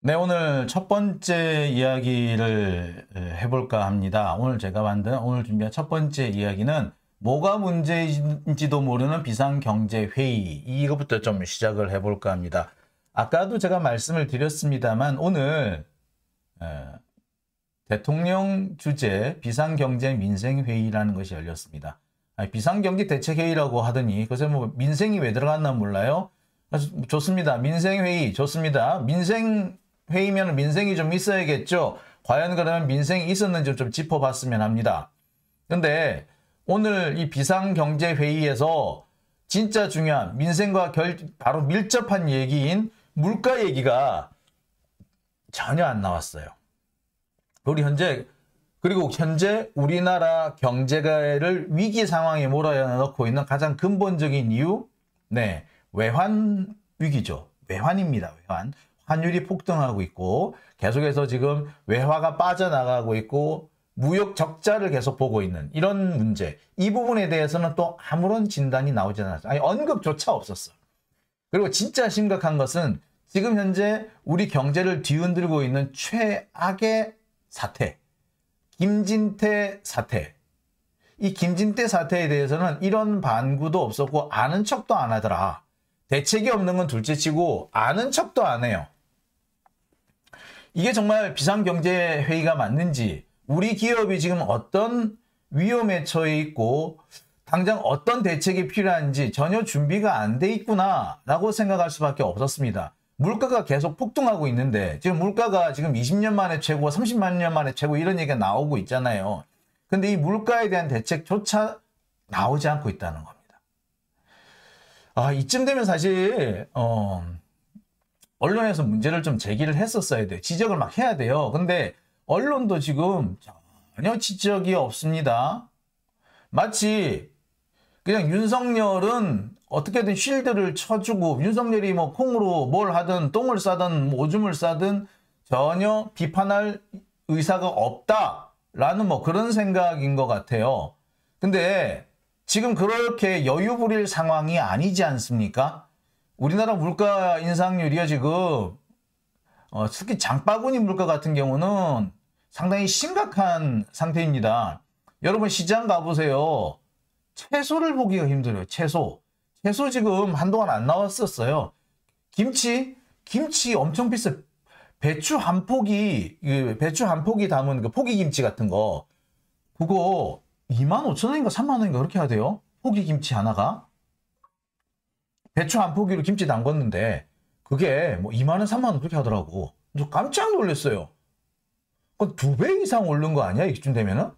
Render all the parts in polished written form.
네, 오늘 첫 번째 이야기를 해볼까 합니다. 오늘 준비한 첫 번째 이야기는 뭐가 문제인지도 모르는 비상경제회의, 이거부터 좀 시작을 해볼까 합니다. 아까도 제가 말씀을 드렸습니다만 오늘 대통령 주재 비상경제민생회의라는 것이 열렸습니다. 비상경제대책회의라고 하더니 그래서 뭐 민생이 왜 들어갔나 몰라요? 좋습니다. 민생회의 좋습니다. 민생회의면 민생이 좀 있어야겠죠. 과연 그러면 민생이 있었는지 좀 짚어봤으면 합니다. 근데 오늘 이 비상경제회의에서 진짜 중요한 민생과 바로 밀접한 얘기인 물가 얘기가 전혀 안 나왔어요. 그리고 현재 우리나라 경제를 위기 상황에 몰아넣고 있는 가장 근본적인 이유, 네, 외환 위기죠. 외환입니다. 외환. 환율이 폭등하고 있고 계속해서 지금 외화가 빠져나가고 있고 무역 적자를 계속 보고 있는 이런 문제. 이 부분에 대해서는 또 아무런 진단이 나오지 않았어요. 아니, 언급조차 없었어. 그리고 진짜 심각한 것은 지금 현재 우리 경제를 뒤흔들고 있는 최악의 사태. 김진태 사태. 이 김진태 사태에 대해서는 이런 반구도 없었고 아는 척도 안 하더라. 대책이 없는 건 둘째치고 아는 척도 안 해요. 이게 정말 비상경제회의가 맞는지, 우리 기업이 지금 어떤 위험에 처해 있고 당장 어떤 대책이 필요한지 전혀 준비가 안 돼 있구나 라고 생각할 수밖에 없었습니다. 물가가 계속 폭등하고 있는데 지금 물가가 지금 20년 만에 최고, 30만 년 만에 최고 이런 얘기가 나오고 있잖아요. 근데 이 물가에 대한 대책조차 나오지 않고 있다는 겁니다. 이쯤 되면 사실 언론에서 문제를 좀 제기를 했었어야 돼요. 지적을 막 해야 돼요. 근데 언론도 지금 전혀 지적이 없습니다. 마치 그냥 윤석열은 어떻게든 쉴드를 쳐주고 윤석열이 뭐 콩으로 뭘 하든 똥을 싸든 오줌을 싸든 전혀 비판할 의사가 없다라는 뭐 그런 생각인 것 같아요. 근데 지금 그렇게 여유 부릴 상황이 아니지 않습니까? 우리나라 물가 인상률이요 지금 특히 장바구니 물가 같은 경우는 상당히 심각한 상태입니다. 여러분 시장 가보세요. 채소를 보기가 힘들어요. 채소 지금 한동안 안 나왔었어요. 김치 엄청 비싸요. 배추 한 포기 담은 그 포기김치 같은 거 그거 25,000원인가 30,000원인가 그렇게 하대요. 포기김치 하나가. 배추 한 포기로 김치 담궜는데 그게 뭐 20,000원 30,000원 그렇게 하더라고. 저 깜짝 놀랐어요. 그건 2배 이상 오른 거 아니야 이쯤 되면은?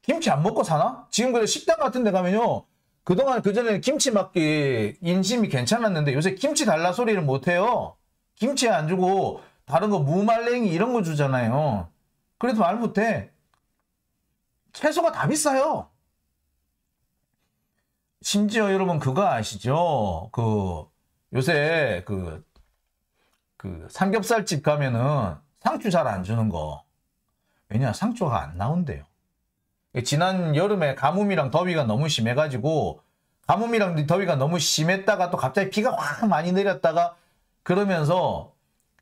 김치 안 먹고 사나? 지금 그래 식당 같은 데 가면요. 그동안 그전에 김치 먹기 인심이 괜찮았는데 요새 김치 달라 소리를 못해요. 김치 안 주고 다른 거 무말랭이 이런 거 주잖아요. 그래도 말 못해. 채소가 다 비싸요. 심지어 여러분 그거 아시죠? 요새 삼겹살집 가면은 상추 잘 안 주는 거. 왜냐? 상추가 안 나온대요. 지난 여름에 가뭄이랑 더위가 너무 심해가지고 가뭄이랑 더위가 너무 심했다가 또 갑자기 비가 확 많이 내렸다가 그러면서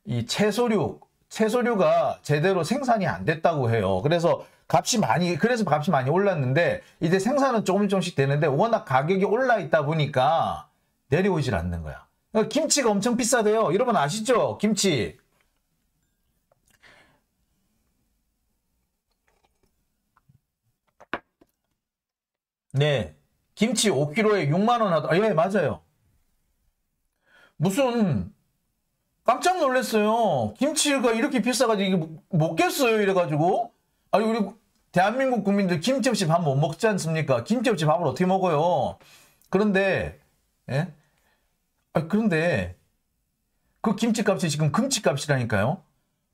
이 채소류가 제대로 생산이 안 됐다고 해요. 그래서 값이 많이 올랐는데 이제 생산은 조금씩 되는데 워낙 가격이 올라 있다 보니까 내려오질 않는 거야. 그러니까 김치가 엄청 비싸대요. 여러분 아시죠? 김치. 네. 김치 5kg에 6만 원 하다. 예, 맞아요. 무슨 깜짝 놀랐어요. 김치가 이렇게 비싸가지고 이게 먹겠어요 이래가지고. 아니 우리 대한민국 국민들 김치 없이 밥 못 먹지 않습니까? 김치 없이 밥을 어떻게 먹어요? 그런데 예? 그런데 그 김치값이 지금 금치값이라니까요.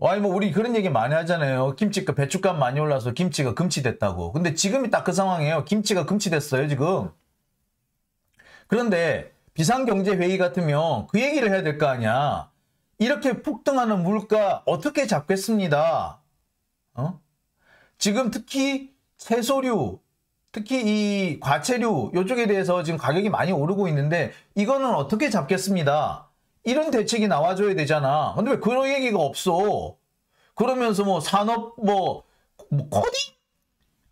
아니 뭐 우리 그런 얘기 많이 하잖아요. 김치값 배추값 많이 올라서 김치가 금치됐다고. 근데 지금이 딱 그 상황이에요. 김치가 금치됐어요 지금. 그런데 비상경제회의 같으면 그 얘기를 해야 될 거 아니야. 이렇게 폭등하는 물가 어떻게 잡겠습니다. 지금 특히 채소류, 특히 이 과채류 이쪽에 대해서 지금 가격이 많이 오르고 있는데 이거는 어떻게 잡겠습니다. 이런 대책이 나와줘야 되잖아. 근데 왜 그런 얘기가 없어? 그러면서 뭐 산업 뭐 코딩?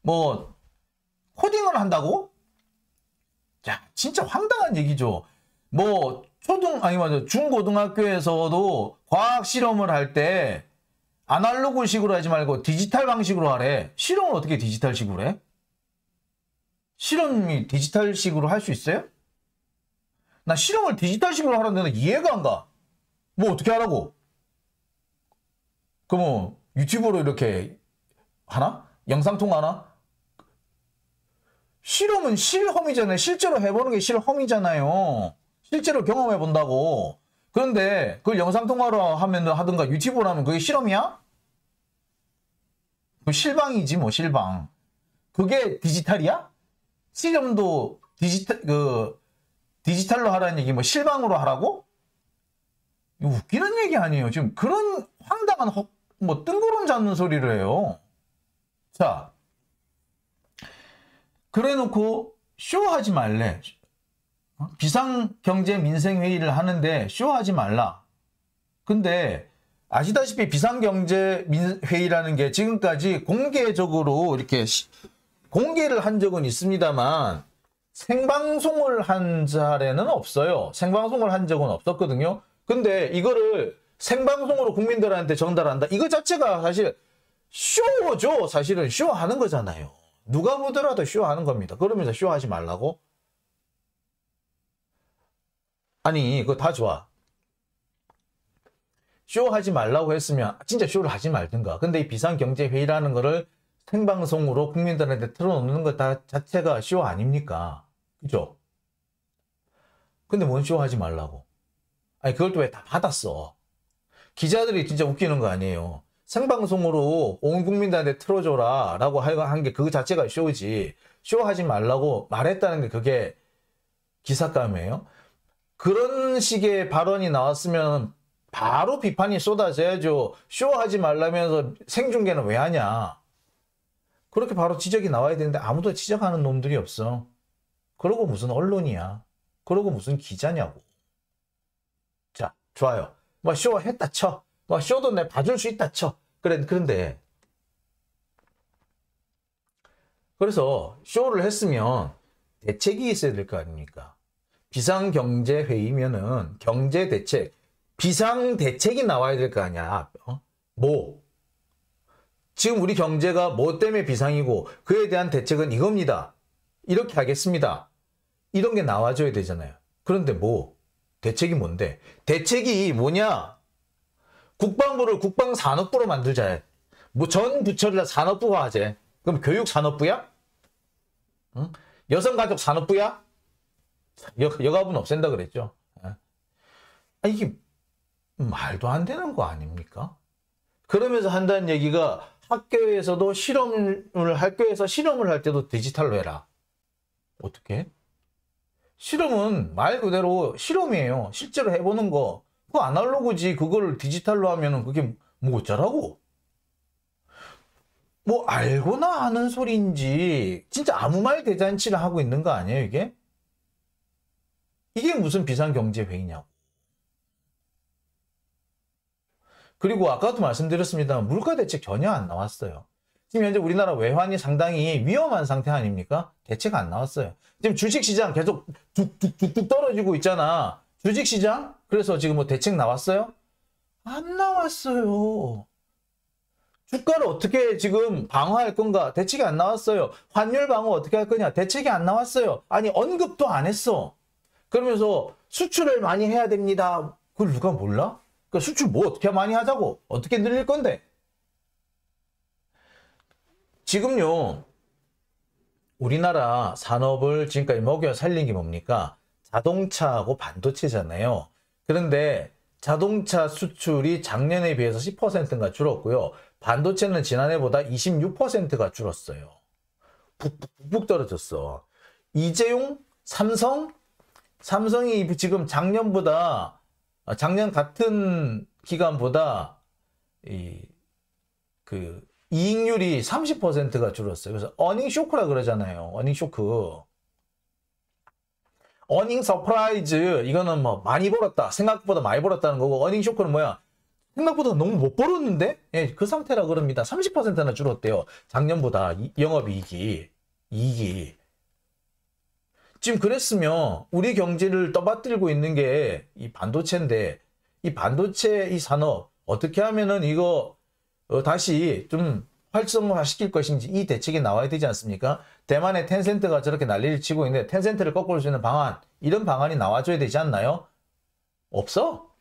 뭐 코딩을 한다고? 야, 진짜 황당한 얘기죠. 뭐 중고등학교에서도 과학 실험을 할 때 아날로그식으로 하지 말고 디지털 방식으로 하래. 실험을 어떻게 디지털식으로 해? 실험이 디지털식으로 할 수 있어요? 나 실험을 디지털식으로 하라는 데는 이해가 안 가. 뭐 어떻게 하라고? 그럼 뭐 유튜브로 이렇게 하나? 영상통화 하나? 실험은 실험이잖아요. 실제로 해보는 게 실험이잖아요. 실제로 경험해 본다고. 그런데 그걸 영상통화로 하면 하든가 유튜브로 하면 그게 실험이야? 그 실방이지 뭐 실방. 그게 디지털이야? 실험도 디지털로 하라는 얘기 뭐 실방으로 하라고? 이거 웃기는 얘기 아니에요. 지금 그런 황당한 뭐 뜬구름 잡는 소리를 해요. 자, 그래놓고 쇼하지 말래. 비상경제민생회의를 하는데 쇼하지 말라. 근데 아시다시피 비상경제회의라는 게 지금까지 공개적으로 이렇게 공개를 한 적은 있습니다만 생방송을 한 사례는 없어요. 생방송을 한 적은 없었거든요. 근데 이거를 생방송으로 국민들한테 전달한다. 이거 자체가 사실 쇼죠. 사실은 쇼하는 거잖아요. 누가 보더라도 쇼하는 겁니다. 그러면서 쇼하지 말라고? 아니, 그거 다 좋아. 쇼하지 말라고 했으면 진짜 쇼를 하지 말든가. 근데 이 비상경제회의라는 거를 생방송으로 국민들한테 틀어놓는 것 자체가 쇼 아닙니까? 그죠? 근데 뭔 쇼하지 말라고? 아니, 그걸 또 왜 다 받았어? 기자들이 진짜 웃기는 거 아니에요. 생방송으로 온 국민들한테 틀어줘라 라고 한 게 그 자체가 쇼지. 쇼하지 말라고 말했다는 게 그게 기사감이에요. 그런 식의 발언이 나왔으면 바로 비판이 쏟아져야죠. 쇼하지 말라면서 생중계는 왜 하냐. 그렇게 바로 지적이 나와야 되는데 아무도 지적하는 놈들이 없어. 그러고 무슨 언론이야. 그러고 무슨 기자냐고. 자, 좋아요. 뭐 쇼 했다 쳐. 뭐 쇼도 내 봐줄 수 있다 쳐. 그런데 그래서 쇼를 했으면 대책이 있어야 될 거 아닙니까? 비상경제회의면은 경제대책, 비상대책이 나와야 될 거 아니야. 뭐? 지금 우리 경제가 뭐 때문에 비상이고 그에 대한 대책은 이겁니다. 이렇게 하겠습니다. 이런 게 나와줘야 되잖아요. 그런데 뭐? 대책이 뭔데? 대책이 뭐냐? 국방부를 국방산업부로 만들자. 뭐 전 부처를 다 산업부화 하재. 그럼 교육산업부야? 응? 여성가족산업부야? 여가부는 없앤다 그랬죠. 아니, 이게 말도 안 되는 거 아닙니까? 그러면서 한다는 얘기가 학교에서도 학교에서 실험을 할 때도 디지털로 해라. 어떻게? 실험은 말 그대로 실험이에요. 실제로 해보는 거. 그거 아날로그지. 그걸 디지털로 하면은 그게 뭐 어쩌라고? 뭐 알고나 하는 소리인지 진짜 아무 말 대잔치를 하고 있는 거 아니에요, 이게? 이게 무슨 비상경제회의냐고. 그리고 아까도 말씀드렸습니다만 물가대책 전혀 안 나왔어요. 지금 현재 우리나라 외환이 상당히 위험한 상태 아닙니까? 대책 안 나왔어요. 지금 주식시장 계속 뚝뚝뚝뚝 떨어지고 있잖아. 주식시장? 그래서 지금 뭐 대책 나왔어요? 안 나왔어요. 주가를 어떻게 지금 방어할 건가? 대책이 안 나왔어요. 환율 방어 어떻게 할 거냐? 대책이 안 나왔어요. 아니, 언급도 안 했어. 그러면서 수출을 많이 해야 됩니다. 그걸 누가 몰라? 그러니까 수출 뭐 어떻게 많이 하자고? 어떻게 늘릴 건데? 지금요, 우리나라 산업을 지금까지 먹여 살린 게 뭡니까? 자동차하고 반도체잖아요. 그런데 자동차 수출이 작년에 비해서 10%가 줄었고요. 반도체는 지난해보다 26%가 줄었어요. 푹푹 떨어졌어. 이재용, 삼성이 지금 작년 같은 기간보다 이익률이 30%가 줄었어요. 그래서 어닝 쇼크라 그러잖아요. 어닝 쇼크. 어닝 서프라이즈 이거는 뭐 많이 벌었다. 생각보다 많이 벌었다는 거고 어닝 쇼크는 뭐야? 생각보다 너무 못 벌었는데? 예, 그 상태라 그럽니다. 30%나 줄었대요. 작년보다 이익이. 지금 그랬으면 우리 경제를 떠받들고 있는 게 이 반도체인데 이 반도체 이 산업 어떻게 하면은 이거 다시 좀 활성화 시킬 것인지 이 대책이 나와야 되지 않습니까? 대만의 텐센트가 저렇게 난리를 치고 있는데 텐센트를 거꾸로 수 있는 방안 이런 방안이 나와줘야 되지 않나요? 없어?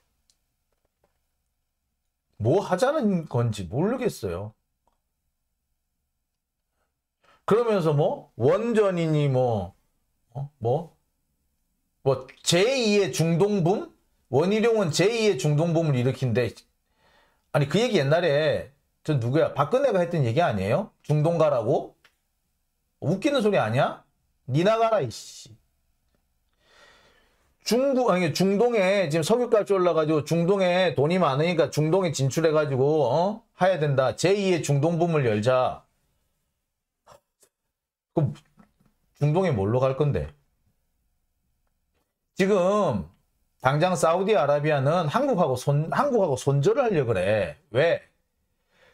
뭐 하자는 건지 모르겠어요. 그러면서 뭐 원전이니 뭐 제2의 중동붐? 원희룡은 제2의 중동붐을 일으킨대. 아니 그 얘기 옛날에 저 누구야? 박근혜가 했던 얘기 아니에요? 중동가라고? 웃기는 소리 아니야? 니나 가라 이씨. 중동에 지금 석유값이 올라가지고 중동에 돈이 많으니까 중동에 진출해가지고 해야 된다. 제2의 중동붐을 열자. 그럼 중동에 뭘로 갈 건데? 지금 당장 사우디아라비아는 한국하고 손절을 하려고 그래. 왜?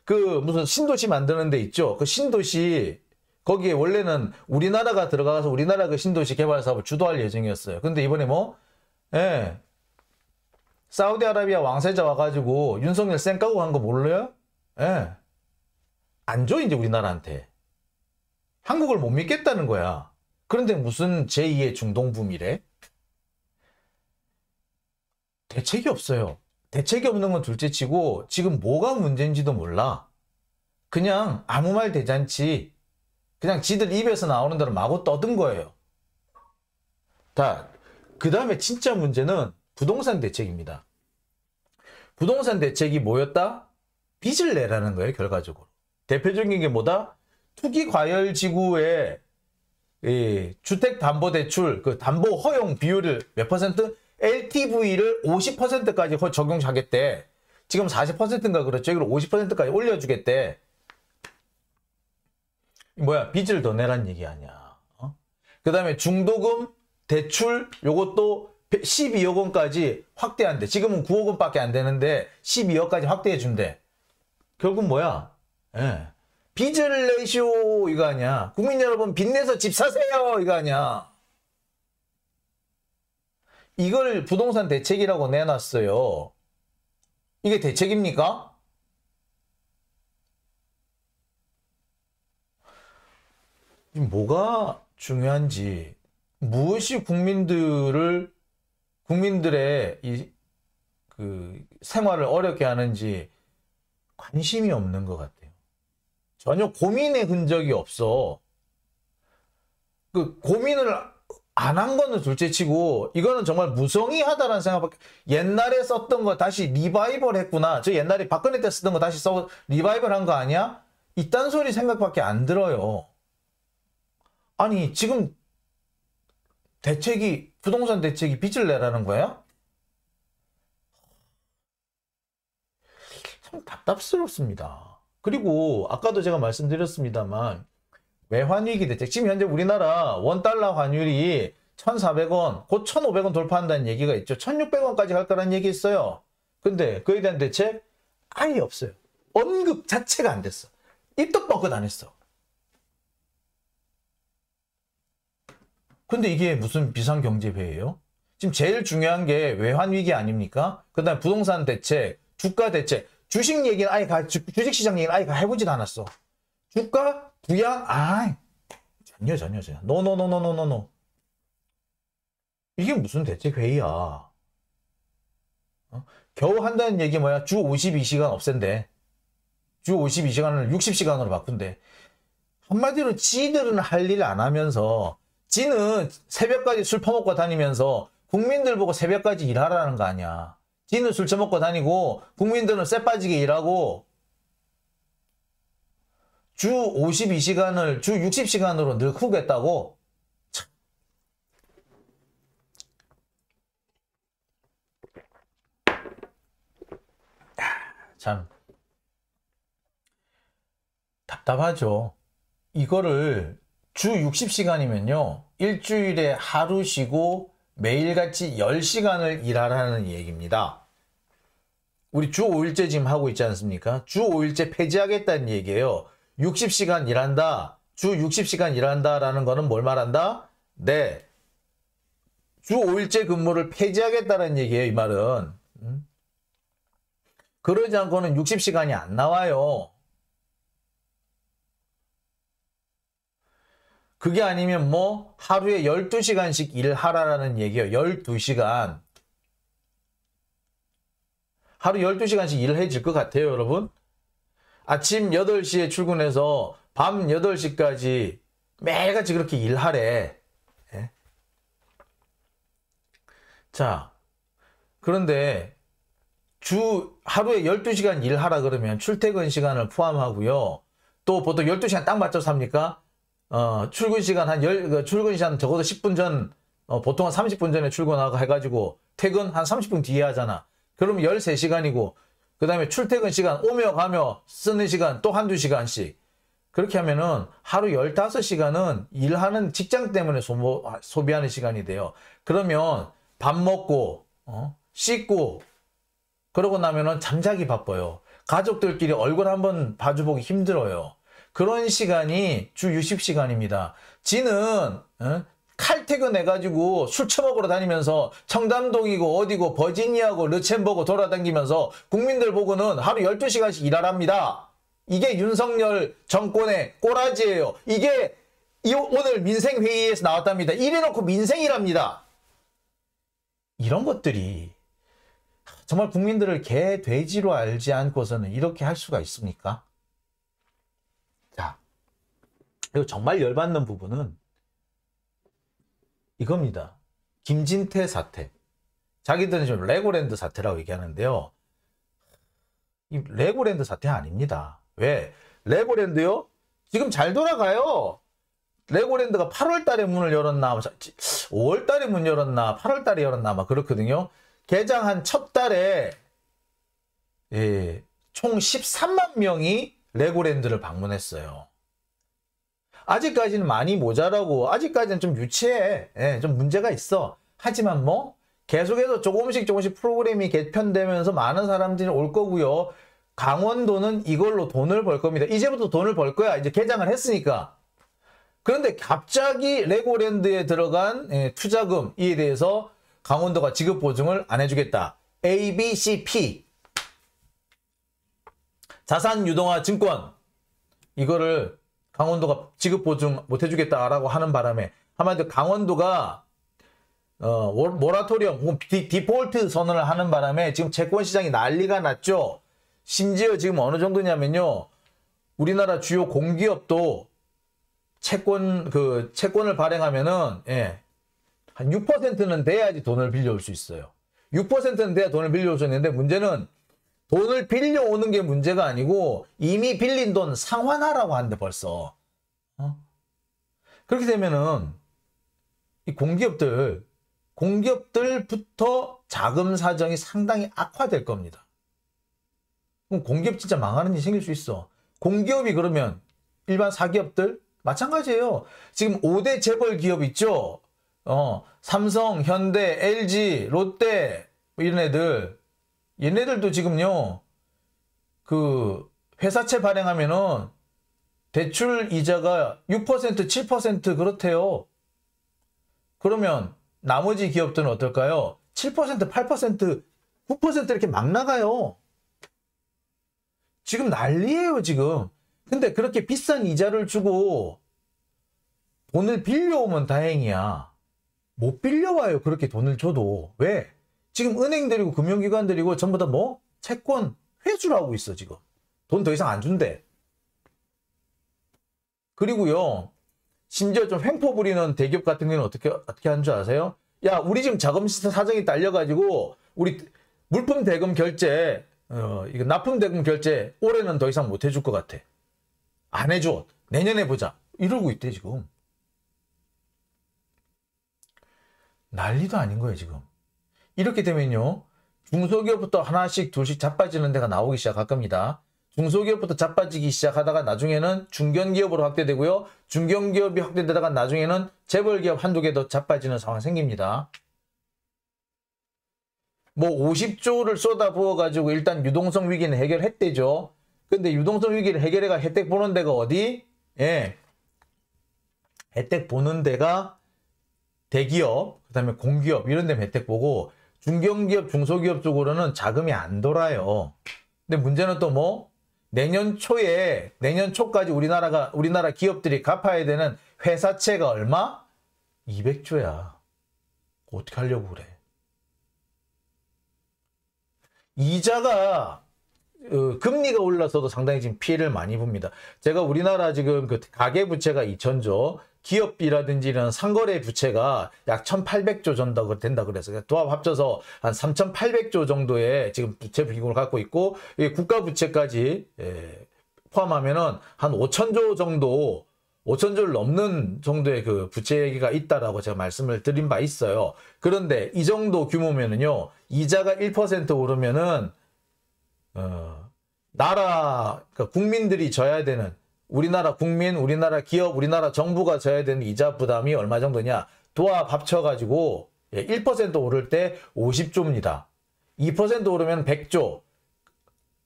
그 무슨 신도시 만드는 데 있죠. 그 신도시 거기에 원래는 우리나라가 들어가서 우리나라 그 신도시 개발 사업을 주도할 예정이었어요. 근데 이번에 사우디아라비아 왕세자 와가지고 윤석열 쌩까고 한 거 몰라요? 안 줘 이제 우리나라한테. 한국을 못 믿겠다는 거야. 그런데 무슨 제2의 중동붐이래? 대책이 없어요. 대책이 없는 건 둘째치고 지금 뭐가 문제인지도 몰라. 그냥 아무 말 대잔치 그냥 지들 입에서 나오는 대로 마구 떠든 거예요. 그 다음에 진짜 문제는 부동산 대책입니다. 부동산 대책이 뭐였다? 빚을 내라는 거예요, 결과적으로. 대표적인 게 뭐다? 투기과열지구의 주택담보대출, 그 담보 허용 비율을 몇 퍼센트? LTV를 50%까지 적용하겠대. 지금 40%인가 그렇죠? 이걸 50%까지 올려주겠대. 뭐야, 빚을 더 내란 얘기 아니야. 그 다음에 중도금, 대출, 요것도 12억 원까지 확대한대. 지금은 9억 원밖에 안 되는데 12억까지 확대해 준대. 결국 뭐야? 빚을 내시오 이거 아니야. 국민 여러분 빚 내서 집 사세요 이거 아니야. 이걸 부동산 대책이라고 내놨어요. 이게 대책입니까? 뭐가 중요한지, 무엇이 국민들의 그 생활을 어렵게 하는지 관심이 없는 것 같아요. 전혀 고민의 흔적이 없어. 그 고민을 안 한 거는 둘째치고 이거는 정말 무성의하다라는 생각밖에. 옛날에 썼던 거 다시 리바이벌 했구나. 저 옛날에 박근혜 때 쓰던 거 다시 리바이벌 한 거 아니야? 이딴 소리 생각밖에 안 들어요. 아니 지금 부동산 대책이 빚을 내라는 거야? 참 답답스럽습니다. 그리고 아까도 제가 말씀드렸습니다만 외환위기 대책, 지금 현재 우리나라 원달러 환율이 1,400원, 곧 1,500원 돌파한다는 얘기가 있죠. 1,600원까지 갈 거라는 얘기 있어요. 근데 그에 대한 대책 아예 없어요. 언급 자체가 안 됐어. 입도 뻥끗 안 했어. 근데 이게 무슨 비상경제회의예요? 지금 제일 중요한 게 외환위기 아닙니까? 그 다음에 부동산 대책, 주가 대책, 주식 얘기는 주식시장 얘기는 아예 해보지도 않았어. 주가? 부양? 전혀. 노. 이게 무슨 대책회의야. 겨우 한다는 얘기 뭐야? 주 52시간 없앤대. 주 52시간을 60시간으로 바꾼대. 한마디로 지들은 할 일 안 하면서 지는 새벽까지 술 퍼먹고 다니면서 국민들 보고 새벽까지 일하라는 거 아니야. 지는 술 처먹고 다니고 국민들은 쎄 빠지게 일하고 주 52시간을 주 60시간으로 늘크겠다고? 참 답답하죠. 이거를 주 60시간이면요. 일주일에 하루 쉬고 매일같이 10시간을 일하라는 얘기입니다. 우리 주 5일제 지금 하고 있지 않습니까? 주 5일제 폐지하겠다는 얘기예요. 60시간 일한다. 주 60시간 일한다라는 거는 뭘 말한다? 네. 주 5일제 근무를 폐지하겠다는 얘기예요, 이 말은. 그러지 않고는 60시간이 안 나와요. 그게 아니면 뭐 하루에 12시간씩 일하라는 얘기예요. 12시간. 하루 12시간씩 일을 해질 것 같아요, 여러분? 아침 8시에 출근해서 밤 8시까지 매일같이 그렇게 일하래. 예? 자, 그런데 하루에 12시간 일하라 그러면 출퇴근 시간을 포함하고요. 또 보통 12시간 딱 맞춰서 합니까? 출근 시간 출근 시간 적어도 10분 전, 보통 한 30분 전에 출근하고 해가지고 퇴근 한 30분 뒤에 하잖아. 그러면 13시간이고, 그 다음에 출퇴근 시간 오며 가며 쓰는 시간 또 한두 시간씩. 그렇게 하면은 하루 15시간은 일하는 직장 때문에 소비하는 시간이 돼요. 그러면 밥 먹고, 씻고, 그러고 나면은 잠자기 바빠요. 가족들끼리 얼굴 한번 봐주보기 힘들어요. 그런 시간이 주 60시간입니다. 지는 칼퇴근해가지고 술 처먹으러 다니면서 청담동이고 어디고 버지니아고 르챈버그 돌아다니면서 국민들 보고는 하루 12시간씩 일하랍니다. 이게 윤석열 정권의 꼬라지예요. 이게 오늘 민생회의에서 나왔답니다. 이래놓고 민생이랍니다. 이런 것들이 정말 국민들을 개, 돼지로 알지 않고서는 이렇게 할 수가 있습니까? 자, 그리고 정말 열받는 부분은 이겁니다. 김진태 사태. 자기들은 좀 레고랜드 사태라고 얘기하는데요. 이 레고랜드 사태 아닙니다. 왜? 레고랜드요? 지금 잘 돌아가요. 레고랜드가 8월 달에 문을 열었나, 5월 달에 문 열었나, 8월 달에 열었나, 막 그렇거든요. 개장한 첫 달에, 총 13만 명이 레고랜드를 방문했어요. 아직까지는 많이 모자라고, 아직까지는 좀 유치해. 좀 문제가 있어. 하지만 뭐, 계속해서 조금씩 프로그램이 개편되면서 많은 사람들이 올 거고요. 강원도는 이걸로 돈을 벌 겁니다. 이제부터 돈을 벌 거야. 이제 개장을 했으니까. 그런데 갑자기 레고랜드에 들어간 투자금에 대해서 강원도가 지급 보증을 안 해주겠다. A, B, C, P. 자산유동화 증권. 이거를 강원도가 지급 보증 못 해주겠다라고 하는 바람에 한마디로 강원도가 모라토리엄, 디폴트 선언을 하는 바람에 지금 채권 시장이 난리가 났죠. 심지어 지금 어느 정도냐면요. 우리나라 주요 공기업도 채권을 발행하면은, 한 6%는 돼야지 돈을 빌려올 수 있어요. 6%는 돼야 돈을 빌려올 수 있는데 문제는 돈을 빌려오는 게 문제가 아니고 이미 빌린 돈 상환하라고 하는데 벌써. 그렇게 되면은 이 공기업들부터 자금 사정이 상당히 악화될 겁니다. 그럼 공기업 진짜 망하는 일이 생길 수 있어. 공기업이 그러면 일반 사기업들 마찬가지예요. 지금 5대 재벌 기업 있죠. 삼성, 현대, LG, 롯데 이런 애들, 얘네들도 지금요. 그 회사채 발행하면은 대출 이자가 6%, 7% 그렇대요. 그러면 나머지 기업들은 어떨까요? 7%, 8%, 9% 이렇게 막 나가요. 지금 난리예요, 지금. 근데 그렇게 비싼 이자를 주고 돈을 빌려오면 다행이야. 못 빌려와요, 그렇게 돈을 줘도. 왜? 지금 은행들이고 금융기관들이고 전부 다 뭐? 채권 회수를 하고 있어, 지금. 돈 더 이상 안 준대. 그리고요, 심지어 좀 횡포 부리는 대기업 같은 경우는 어떻게 하는 줄 아세요? 야, 우리 지금 자금 사정이 딸려가지고, 우리 물품 대금 결제, 이거 납품 대금 결제, 올해는 더 이상 못 해줄 것 같아. 안 해줘. 내년에 보자. 이러고 있대, 지금. 난리도 아닌 거예요, 지금. 이렇게 되면요, 중소기업부터 하나씩 둘씩 자빠지는 데가 나오기 시작할 겁니다. 중소기업부터 자빠지기 시작하다가 나중에는 중견기업으로 확대되고요. 중견기업이 확대되다가 나중에는 재벌기업 한두 개 더 자빠지는 상황이 생깁니다. 뭐 50조를 쏟아부어가지고 일단 유동성 위기는 해결했대죠. 근데 유동성 위기를 해결해가 혜택 보는 데가 어디? 예. 혜택 보는 데가 대기업, 그 다음에 공기업 이런 데 혜택 보고 중견기업, 중소기업 쪽으로는 자금이 안 돌아요. 근데 문제는 또 뭐? 내년 초까지 우리나라 기업들이 갚아야 되는 회사채가 얼마? 200조야. 어떻게 하려고 그래? 이자가 금리가 올라서도 상당히 지금 피해를 많이 봅니다. 제가 우리나라 지금 그 가계부채가 2,000조, 기업비라든지 이런 상거래 부채가 약 1,800조 정도 된다 그래서 도합 합쳐서 한 3,800조 정도의 지금 부채 비중을 갖고 있고, 국가 부채까지 포함하면은 한 5,000조 정도, 5,000조를 넘는 정도의 그 부채가 있다라고 제가 말씀을 드린 바 있어요. 그런데 이 정도 규모면은요, 이자가 1% 오르면은 그러니까 국민들이 져야 되는, 우리나라 국민, 우리나라 기업, 우리나라 정부가 져야 되는 이자 부담이 얼마 정도냐? 도합 합쳐가지고 1% 오를 때 50조입니다. 2% 오르면 100조.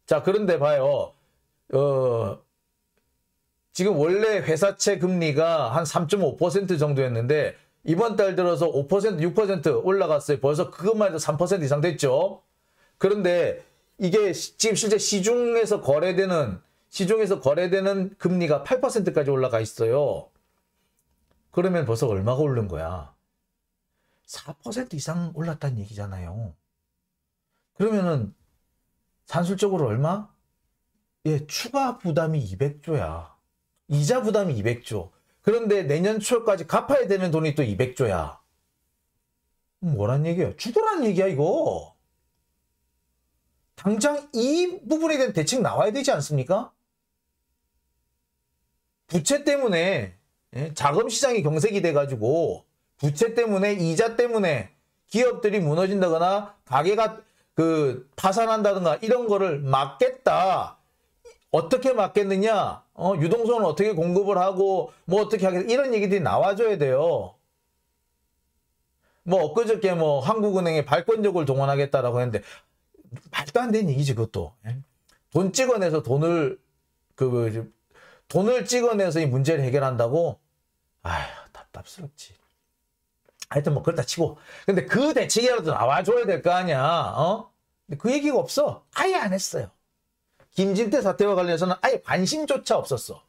자, 그런데 봐요. 지금 원래 회사채 금리가 한 3.5% 정도였는데 이번 달 들어서 5%, 6% 올라갔어요. 벌써 그것만 해도 3% 이상 됐죠. 그런데 이게 지금 실제 시중에서 거래되는 금리가 8%까지 올라가 있어요. 그러면 벌써 얼마가 오른 거야? 4% 이상 올랐다는 얘기잖아요. 그러면은 산술적으로 얼마? 예, 추가 부담이 200조야. 이자 부담이 200조. 그런데 내년 초까지 갚아야 되는 돈이 또 200조야. 뭐란 얘기야? 죽으란 얘기야, 이거. 당장 이 부분에 대한 대책 나와야 되지 않습니까? 부채 때문에 자금시장이 경색이 돼가지고 부채 때문에 이자 때문에 기업들이 무너진다거나 가게가 파산한다든가 이런 거를 막겠다. 어떻게 막겠느냐? 유동성을 어떻게 공급을 하고 뭐 어떻게 하겠다. 이런 얘기들이 나와줘야 돼요. 뭐 엊그저께 뭐 한국은행에 발권력을 동원하겠다라고 했는데 말도 안 되는 얘기지 그것도. 돈 찍어내서 돈을 찍어내서 이 문제를 해결한다고? 아휴, 답답스럽지. 하여튼 뭐 그렇다 치고. 근데 그 대책이라도 나와줘야 될 거 아니야. 근데 그 얘기가 없어. 아예 안 했어요. 김진태 사태와 관련해서는 아예 관심조차 없었어.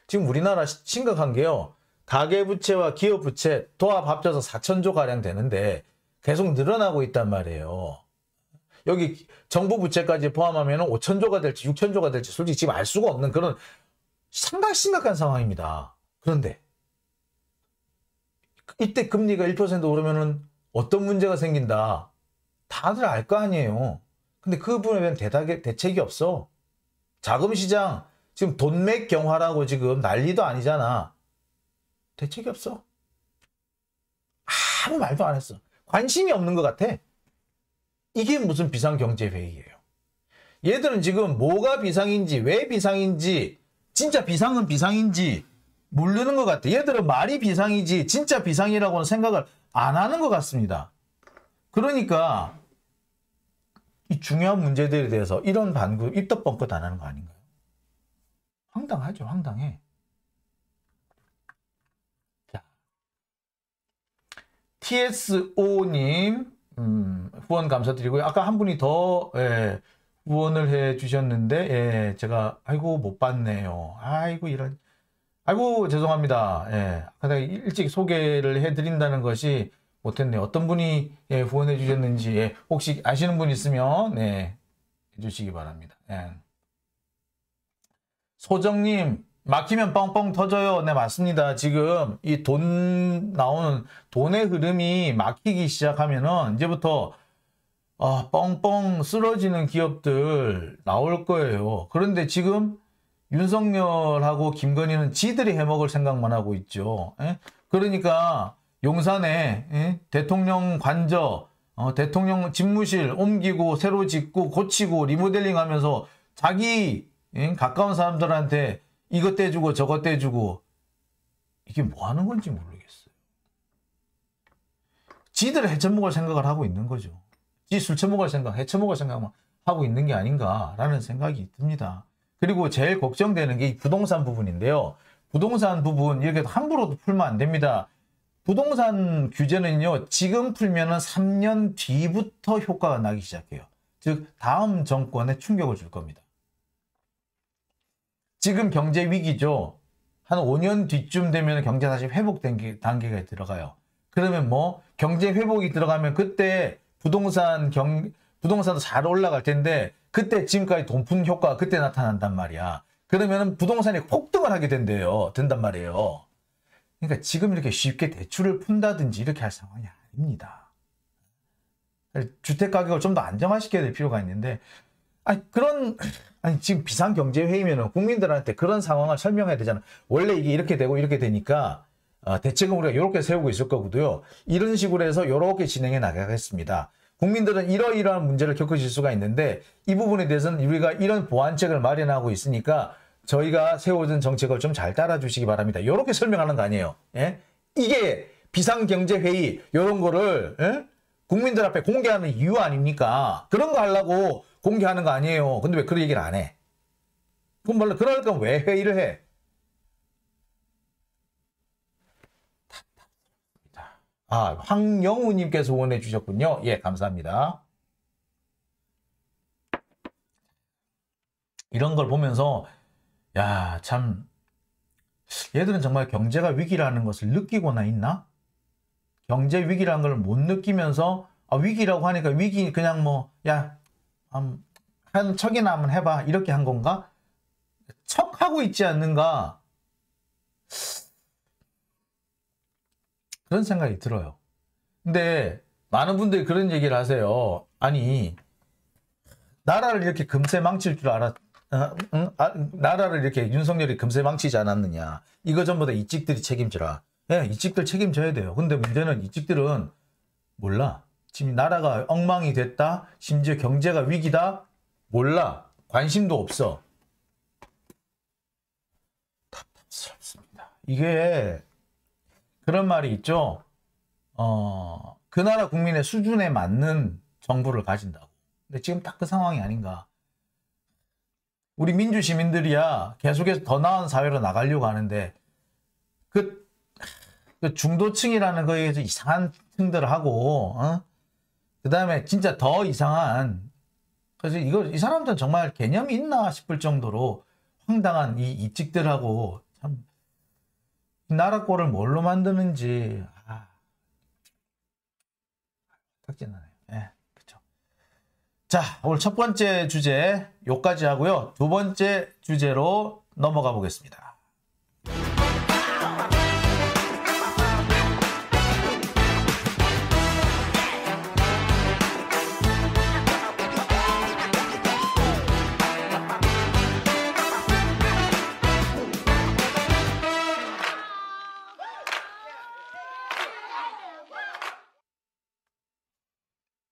지금 우리나라 심각한 게요. 가계부채와 기업부채 도합 합쳐서 4,000조 가량 되는데 계속 늘어나고 있단 말이에요. 여기 정부 부채까지 포함하면 5,000조가 될지 6,000조가 될지 솔직히 지금 알 수가 없는 그런 상당히 심각한 상황입니다. 그런데 이때 금리가 1% 오르면은 어떤 문제가 생긴다. 다들 알 거 아니에요. 근데 그 부분에 대한 대책이 없어. 자금시장 지금 돈맥 경화라고 지금 난리도 아니잖아. 대책이 없어. 아무 말도 안 했어. 관심이 없는 것 같아. 이게 무슨 비상경제회의예요. 얘들은 지금 뭐가 비상인지 왜 비상인지 진짜 비상은 비상인지 모르는 것 같아. 얘들은 말이 비상이지 진짜 비상이라고는 생각을 안 하는 것 같습니다. 그러니까 이 중요한 문제들에 대해서 이런 반구 입덕번긋 안 하는 거 아닌가요? 황당하죠. 황당해. 자, TSO님 후원 감사드리고요. 아까 한 분이 더 후원을 해 주셨는데 제가 아이고 못 봤네요. 아이고 이런 아이고 죄송합니다. 아까 내가 일찍 소개를 해드린다는 것이 못했네요. 어떤 분이 후원해 주셨는지 혹시 아시는 분 있으면 해주시기 바랍니다. 소정님 막히면 뻥뻥 터져요. 네 맞습니다. 지금 이 돈 나오는 돈의 흐름이 막히기 시작하면은 이제부터 뻥뻥 쓰러지는 기업들 나올 거예요. 그런데 지금 윤석열하고 김건희는 지들이 해먹을 생각만 하고 있죠. 그러니까 용산에 대통령 관저, 대통령 집무실 옮기고 새로 짓고 고치고 리모델링 하면서 자기 가까운 사람들한테 이것 떼주고 저것 떼주고 이게 뭐 하는 건지 모르겠어요. 지들 해쳐먹을 생각을 하고 있는 거죠. 지 술 처먹을 생각, 해쳐먹을 생각만 하고 있는 게 아닌가라는 생각이 듭니다. 그리고 제일 걱정되는 게 이 부동산 부분인데요. 부동산 부분 이렇게 함부로 풀면 안 됩니다. 부동산 규제는요, 지금 풀면은 3년 뒤부터 효과가 나기 시작해요. 즉, 다음 정권에 충격을 줄 겁니다. 지금 경제 위기죠. 한 5년 뒤쯤 되면 경제 다시 회복 단계가 들어가요. 그러면 뭐, 경제 회복이 들어가면 그때 부동산도 잘 올라갈 텐데, 그때 지금까지 돈 푼 효과가 그때 나타난단 말이야. 그러면 부동산이 폭등을 하게 된단 말이에요. 그러니까 지금 이렇게 쉽게 대출을 푼다든지 이렇게 할 상황이 아닙니다. 주택 가격을 좀 더 안정화시켜야 될 필요가 있는데, 지금 비상경제회의면 국민들한테 그런 상황을 설명해야 되잖아. 원래 이게 이렇게 되고 이렇게 되니까, 대책은 우리가 이렇게 세우고 있을 거고요. 이런 식으로 해서 이렇게 진행해 나가겠습니다. 국민들은 이러이러한 문제를 겪으실 수가 있는데, 이 부분에 대해서는 우리가 이런 보완책을 마련하고 있으니까, 저희가 세워준 정책을 좀 잘 따라주시기 바랍니다. 이렇게 설명하는 거 아니에요. 예? 이게 비상경제회의 이런 거를 국민들 앞에 공개하는 이유 아닙니까? 그런 거 하려고 공개하는 거 아니에요. 근데 왜 그런 얘기를 안 해? 그럼 몰라. 그럴 거면 왜 회의를 해? 황영우님께서 후원해 주셨군요. 예, 감사합니다. 이런 걸 보면서 야, 참 얘들은 정말 경제가 위기라는 것을 느끼고나 있나? 경제 위기라는 걸 못 느끼면서 위기라고 하니까 위기 그냥 뭐 야, 한 척이나 한번 해봐 이렇게 한 건가? 척하고 있지 않는가? 그런 생각이 들어요. 근데 많은 분들이 그런 얘기를 하세요. 아니, 나라를 이렇게 금세 망칠 줄 나라를 이렇게 윤석열이 금세 망치지 않았느냐. 이거 전부 다 이찍들이 책임져라. 예, 이찍들 책임져야 돼요. 근데 문제는 이찍들은 몰라. 지금 나라가 엉망이 됐다. 심지어 경제가 위기다. 몰라. 관심도 없어. 답답스럽습니다. 이게 그런 말이 있죠. 그 나라 국민의 수준에 맞는 정부를 가진다고. 근데 지금 딱 그 상황이 아닌가. 우리 민주 시민들이야 계속해서 더 나은 사회로 나가려고 하는데 그 중도층이라는 거에 이상한 층들을 하고 그 다음에 진짜 더 이상한 그래서 이 사람들은 정말 개념이 있나 싶을 정도로 황당한 이 이찍들하고 참 이 나라 꼴을 뭘로 만드는지 탁진하네요. 예. 자, 오늘 첫 번째 주제 요까지 하고요. 두 번째 주제로 넘어가 보겠습니다.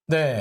네.